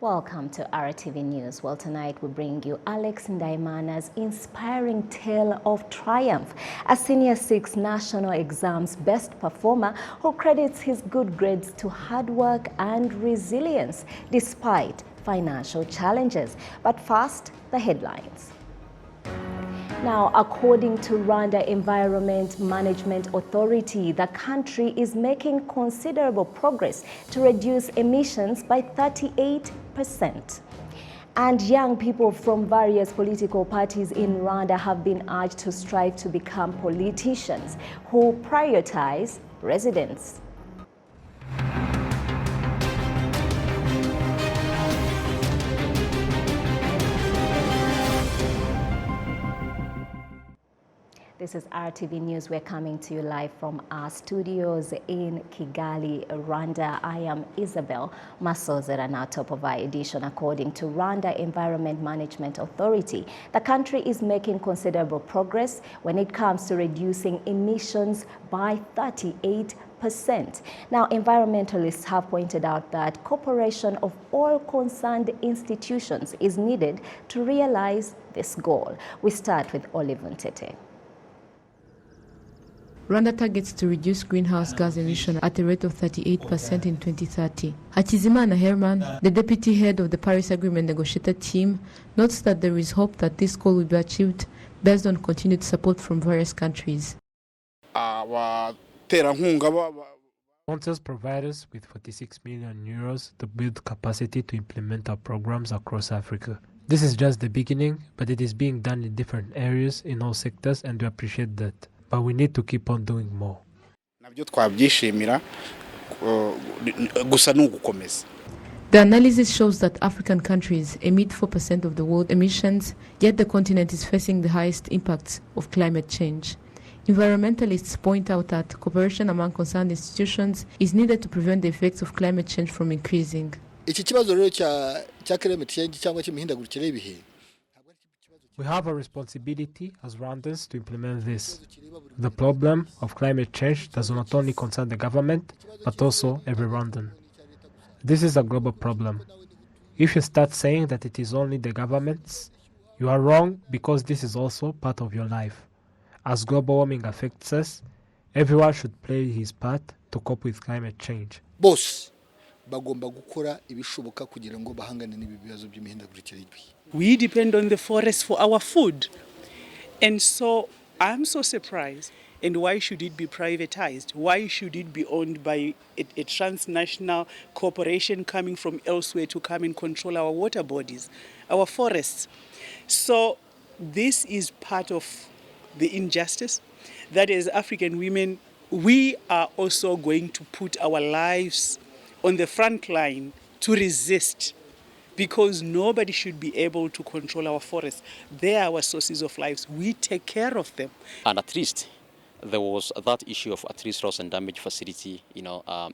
Welcome to RwandaTV News. Well, tonight we bring you Alex Ndaimana's inspiring tale of triumph, a Senior 6 National Exams best performer who credits his good grades to hard work and resilience despite financial challenges. But first, the headlines. Now, according to Rwanda Environment Management Authority, the country is making considerable progress to reduce emissions by 38%. And young people from various political parties in Rwanda have been urged to strive to become politicians who prioritize residents. This is RwandaTV News. We're coming to you live from our studios in Kigali, Rwanda. I am Isabel Masozera, now top of our edition. According to Rwanda Environment Management Authority, the country is making considerable progress when it comes to reducing emissions by 38%. Now, environmentalists have pointed out that cooperation of all concerned institutions is needed to realize this goal. We start with Olive Ntete. Rwanda targets to reduce greenhouse gas emissions at a rate of 38% in 2030. Hakizimana Herman, the deputy head of the Paris Agreement negotiator team, notes that there is hope that this goal will be achieved based on continued support from various countries. Sponsors provide us with 46 million euros to build capacity to implement our programs across Africa. This is just the beginning, but it is being done in different areas in all sectors, and we appreciate that. But we need to keep on doing more. The analysis shows that African countries emit 4% of the world emissions, yet the continent is facing the highest impacts of climate change. Environmentalists point out that cooperation among concerned institutions is needed to prevent the effects of climate change from increasing. We have a responsibility as Rwandans to implement this. The problem of climate change does not only concern the government, but also every Rwandan. This is a global problem. If you start saying that it is only the governments, you are wrong, because this is also part of your life. As global warming affects us, everyone should play his part to cope with climate change. We depend on the forest for our food. And so I'm so surprised. And why should it be privatized? Why should it be owned by a transnational corporation coming from elsewhere to come and control our water bodies, our forests? So this is part of the injustice that as African women, we are also going to put our lives on the front line to resist, because nobody should be able to control our forests. They are our sources of life. We take care of them. And at least there was that issue of at least loss and damage facility,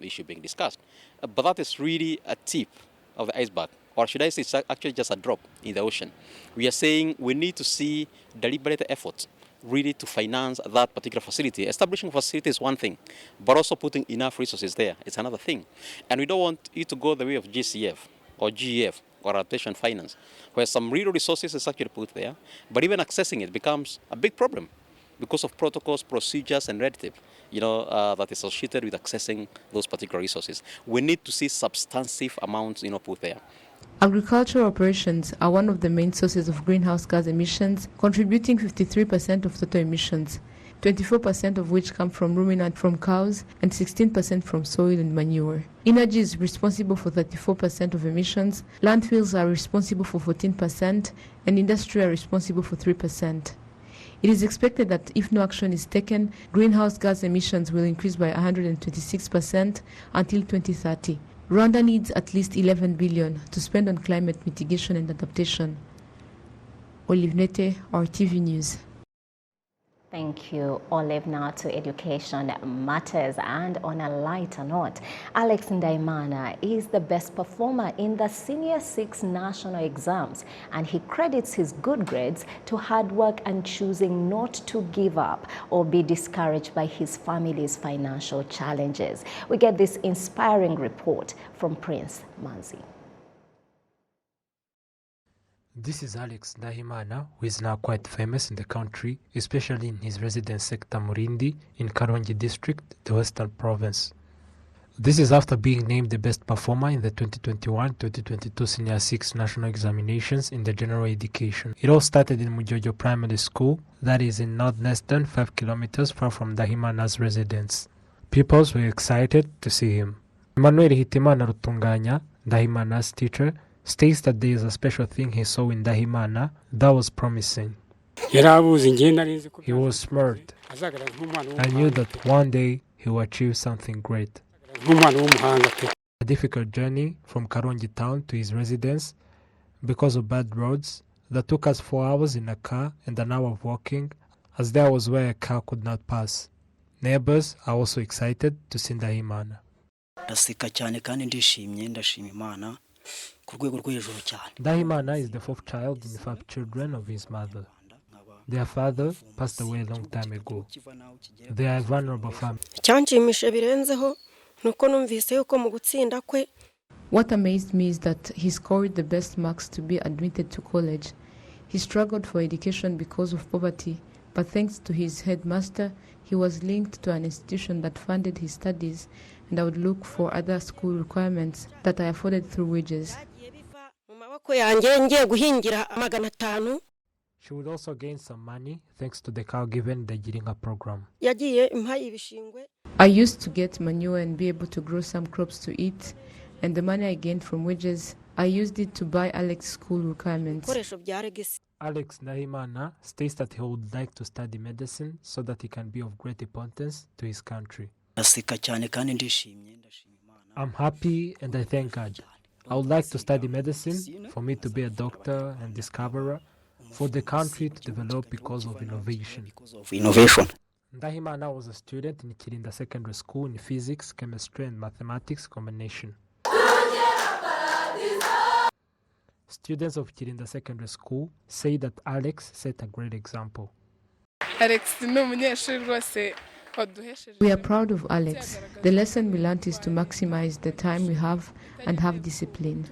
issue being discussed. But that is really a tip of the iceberg, or should I say it's actually just a drop in the ocean. We are saying we need to see deliberate efforts really to finance that particular facility. Establishing a facility is one thing, but also putting enough resources there is another thing. And we don't want it to go the way of GCF or GEF or adaptation finance, where some real resources is actually put there, but even accessing it becomes a big problem because of protocols, procedures, and red tape, that is associated with accessing those particular resources. We need to see substantive amounts, put there. Agricultural operations are one of the main sources of greenhouse gas emissions, contributing 53% of total emissions, 24% of which come from ruminant from cows and 16% from soil and manure. Energy is responsible for 34% of emissions, landfills are responsible for 14%, and industry are responsible for 3%. It is expected that if no action is taken, greenhouse gas emissions will increase by 126% until 2030. Rwanda needs at least 11 billion to spend on climate mitigation and adaptation. Olive Ntete, RwandaTV News. Thank you, Olive. Now to education matters, and on a lighter note, Alex Ndaimana is the best performer in the Senior 6 National Exams, and he credits his good grades to hard work and choosing not to give up or be discouraged by his family's financial challenges. We get this inspiring report from Prince Manzi. This is Alex Ndahimana, who is now quite famous in the country, especially in his residence sector Murindi in Karongi district, the Western Province. This is after being named the best performer in the 2021-2022 Senior 6 National Examinations in the General Education. It all started in Mujojo Primary School, that is in northeastern 5 kilometers far from Ndahimana's residence. Pupils were excited to see him. Emmanuel Hitimana Rutunganya, Ndahimana's teacher, states that there is a special thing he saw in Ndahimana that was promising. He was smart. I knew that one day he would achieve something great. A difficult journey from Karongi town to his residence because of bad roads that took us 4 hours in a car and an hour of walking, as there was where a car could not pass. Neighbors are also excited to see Ndahimana. Ndahimana is the fourth child in 5 children of his mother. Their father passed away a long time ago. They are a vulnerable family. What amazed me is that he scored the best marks to be admitted to college. He struggled for education because of poverty, but thanks to his headmaster, he was linked to an institution that funded his studies, and I would look for other school requirements that I afforded through wages. She would also gain some money thanks to the cow given the Giringa program. I used to get manure and be able to grow some crops to eat, and the money I gained from wages, I used it to buy Alex school requirements. Alex Ndahimana states that he would like to study medicine so that he can be of great importance to his country. I'm happy and I thank God. I would like to study medicine, for me to be a doctor and discoverer, for the country to develop because of innovation. Ndahimana was a student in Kirinda Secondary School in physics, chemistry and mathematics combination. Students of Kirinda Secondary School say that Alex set a great example. We are proud of Alex. The lesson we learned is to maximize the time we have and have discipline.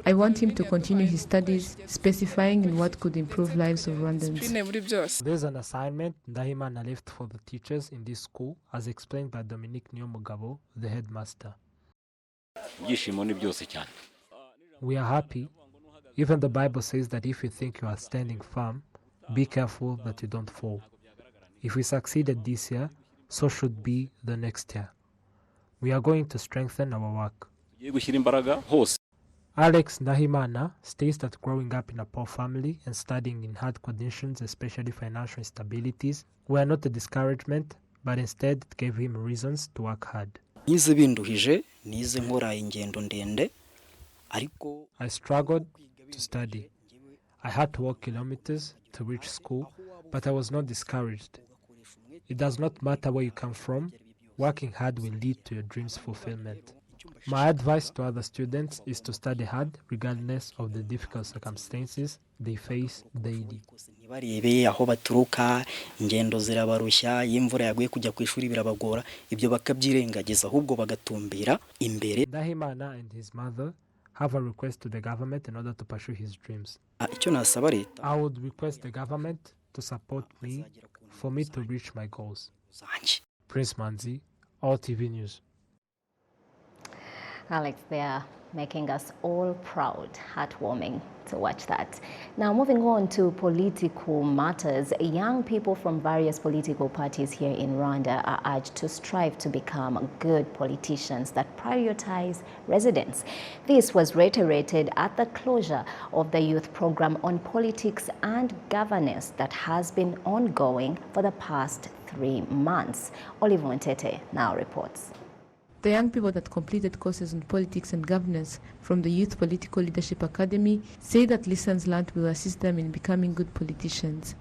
I want him to continue his studies, specifying in what could improve lives of Rwandans. There's an assignment Ndahimana left for the teachers in this school, as explained by Dominique Nyomugabo, the headmaster. We are happy. Even the Bible says that if you think you are standing firm, be careful that you don't fall. If we succeeded this year, so should be the next year. We are going to strengthen our work. Alex Ndahimana states that growing up in a poor family and studying in hard conditions, especially financial instabilities, were not a discouragement, but instead it gave him reasons to work hard. I struggled to study. I had to walk kilometers to reach school, but I was not discouraged. It does not matter where you come from, working hard will lead to your dreams' fulfillment. My advice to other students is to study hard regardless of the difficult circumstances they face daily. Ndahimana and his mother have a request to the government in order to pursue his dreams. I would request the government to support me for me to reach my goals. Prince Manzi, RwandaTV News. Alex, they are making us all proud. Heartwarming to watch that. Now, moving on to political matters, young people from various political parties here in Rwanda are urged to strive to become good politicians that prioritize residents. This was reiterated at the closure of the youth program on politics and governance that has been ongoing for the past 3 months. Oliver Ntete now reports. The young people that completed courses on politics and governance from the Youth Political Leadership Academy say that lessons learned will assist them in becoming good politicians.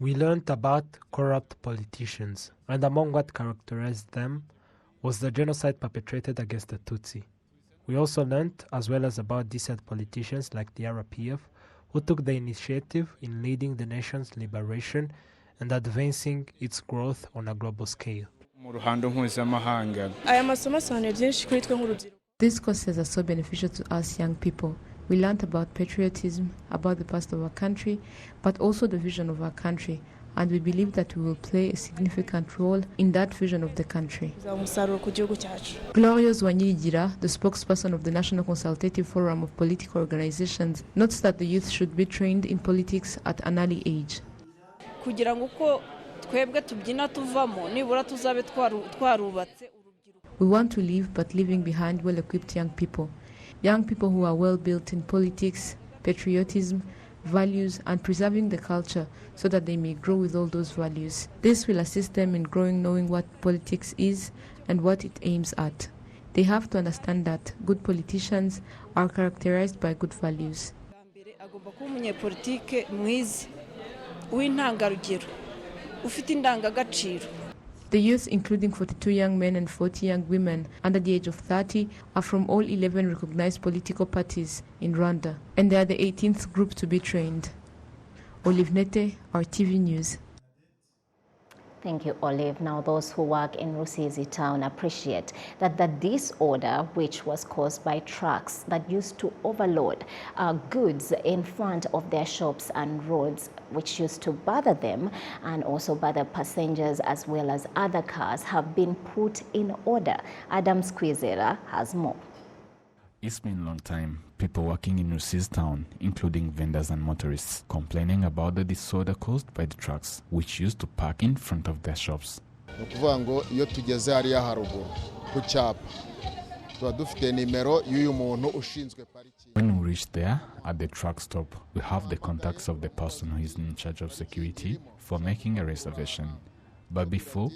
We learned about corrupt politicians, and among what characterized them was the genocide perpetrated against the Tutsi. We also learned as well as about decent politicians like the RPF, who took the initiative in leading the nation's liberation and advancing its growth on a global scale. These courses are so beneficial to us young people. We learned about patriotism, about the past of our country, but also the vision of our country, and we believe that we will play a significant role in that vision of the country. Glorious Wanyirigira, the spokesperson of the National Consultative Forum of Political Organizations, notes that the youth should be trained in politics at an early age. We want to leave, but leaving behind well-equipped young people who are well-built in politics, patriotism, values, and preserving the culture so that they may grow with all those values. This will assist them in growing knowing what politics is and what it aims at. They have to understand that good politicians are characterized by good values. The youth, including 42 young men and 40 young women under the age of 30, are from all 11 recognized political parties in Rwanda, and they are the 18th group to be trained. Olive Nete, RTV News. Thank you, Olive. Now, those who work in Rusizi town appreciate that the disorder, which was caused by trucks that used to overload goods in front of their shops and roads, which used to bother them and also bother passengers as well as other cars, have been put in order. Adam Squizera has more. It's been a long time. People working in Rusizi town, including vendors and motorists, complaining about the disorder caused by the trucks, which used to park in front of their shops. When we reach there, at the truck stop, we have the contacts of the person who is in charge of security for making a reservation. But before,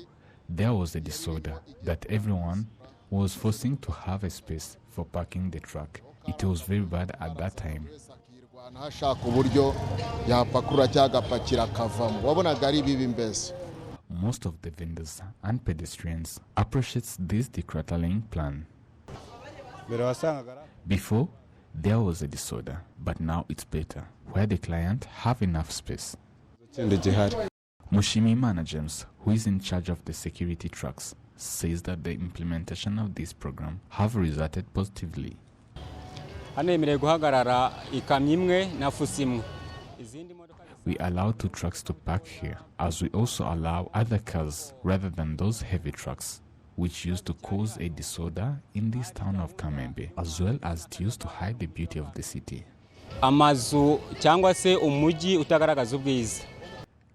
there was a disorder that everyone was forcing to have a space for parking the truck. It was very bad at that time. Most of the vendors and pedestrians appreciate this decluttering plan. Before, there was a disorder, but now it's better, where the client have enough space. Mushimimana James, who is in charge of the security trucks, says that the implementation of this program have resulted positively. We allow 2 trucks to park here, as we also allow other cars rather than those heavy trucks, which used to cause a disorder in this town of Kamembe, as well as it used to hide the beauty of the city.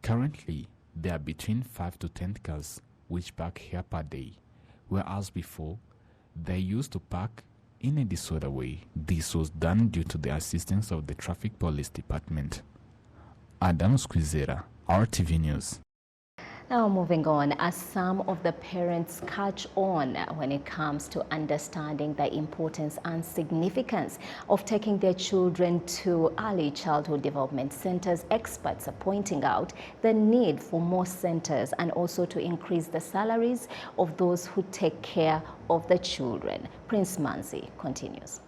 Currently, there are between 5 to 10 cars which park here per day, whereas before, they used to park in a disorder way. This was done due to the assistance of the Traffic Police Department. Adam Squizera, RTV News. Now moving on, as some of the parents catch on when it comes to understanding the importance and significance of taking their children to early childhood development centers, experts are pointing out the need for more centers and also to increase the salaries of those who take care of the children. Prince Manzi continues.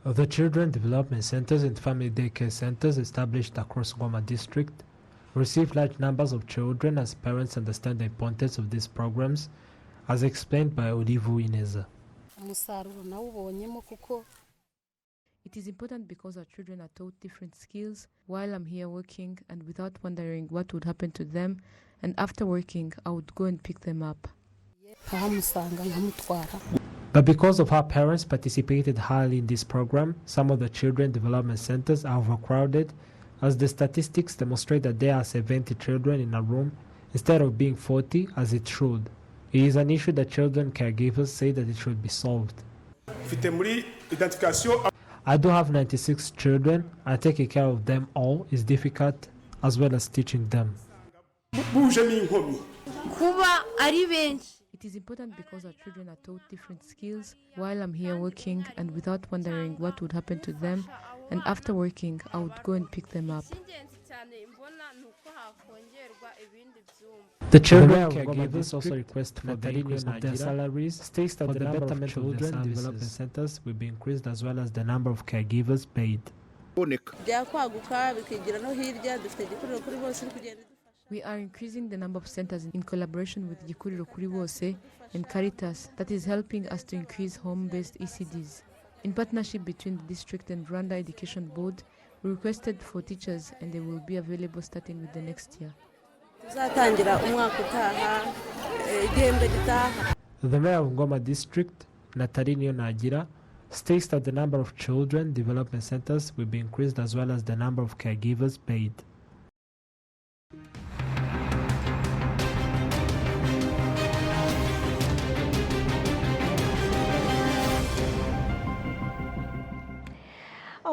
The children development centers and family daycare centers established across Goma district receive large numbers of children as parents understand the importance of these programs, as explained by Olivu Ineza. It is important because our children are taught different skills while I'm here working and without wondering what would happen to them, and after working I would go and pick them up. But because of how parents participated highly in this program, some of the children development centers are overcrowded, as the statistics demonstrate that there are 70 children in a room instead of being 40 as it should. It is an issue that children caregivers say that it should be solved. I do have 96 children, and taking care of them all is difficult, as well as teaching them. It is important because our children are taught different skills while I'm here working and without wondering what would happen to them, and after working I would go and pick them up. The children caregivers also request for the increase of their salaries, states that the number of children development centers will be increased as well as the number of caregivers paid. We We are increasing the number of centers in collaboration with Gikuriro Kuri Bose and Caritas that is helping us to increase home-based ECDs. In partnership between the district and Rwanda Education Board, we requested for teachers and they will be available starting with the next year. The mayor of Ngoma district, Natalinio Nagira, states that the number of children development centers will be increased as well as the number of caregivers paid.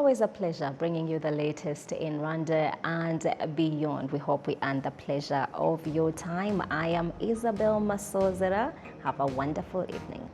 Always a pleasure bringing you the latest in Rwanda and beyond. We hope we earn the pleasure of your time. I am Isabel Masozera. Have a wonderful evening.